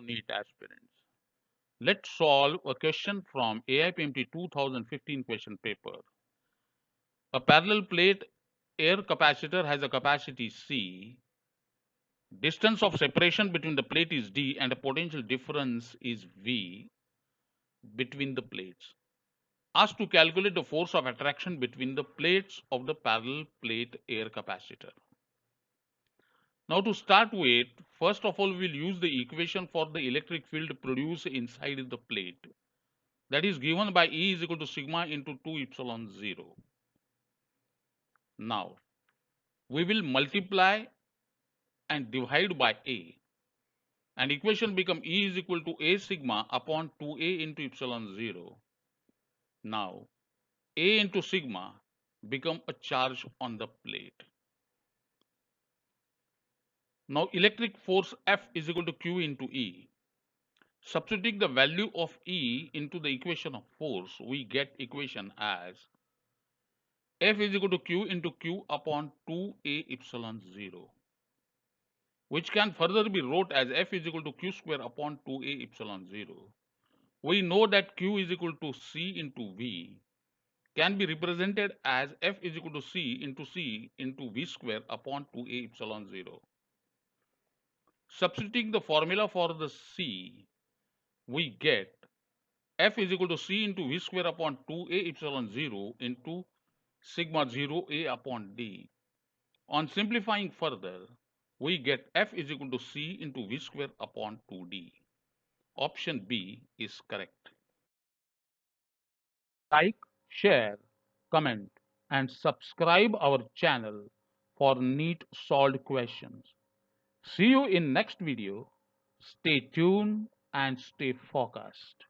NEET aspirants. Let's solve a question from AIPMT 2015 question paper. A parallel plate air capacitor has a capacity C. Distance of separation between the plate is D and the potential difference is V between the plates. Asked to calculate the force of attraction between the plates of the parallel plate air capacitor. Now to start with, first of all, we'll use the equation for the electric field produced inside the plate. That is given by E is equal to sigma into 2 epsilon 0. Now, we will multiply and divide by A. And equation become E is equal to A sigma upon 2A into epsilon 0. Now, A into sigma become a charge on the plate. Now, electric force F is equal to Q into E. Substituting the value of E into the equation of force, we get equation as F is equal to Q into Q upon 2A epsilon 0, which can further be wrote as F is equal to Q square upon 2A epsilon 0. We know that Q is equal to C into V can be represented as F is equal to C into V square upon 2A epsilon 0. Substituting the formula for the C, we get F is equal to C into V square upon 2A epsilon 0 into sigma 0A upon D. On simplifying further, we get F is equal to C into V square upon 2D. Option B is correct. Like, share, comment, and subscribe our channel for neat solved questions. See you in next video. Stay tuned and stay focused.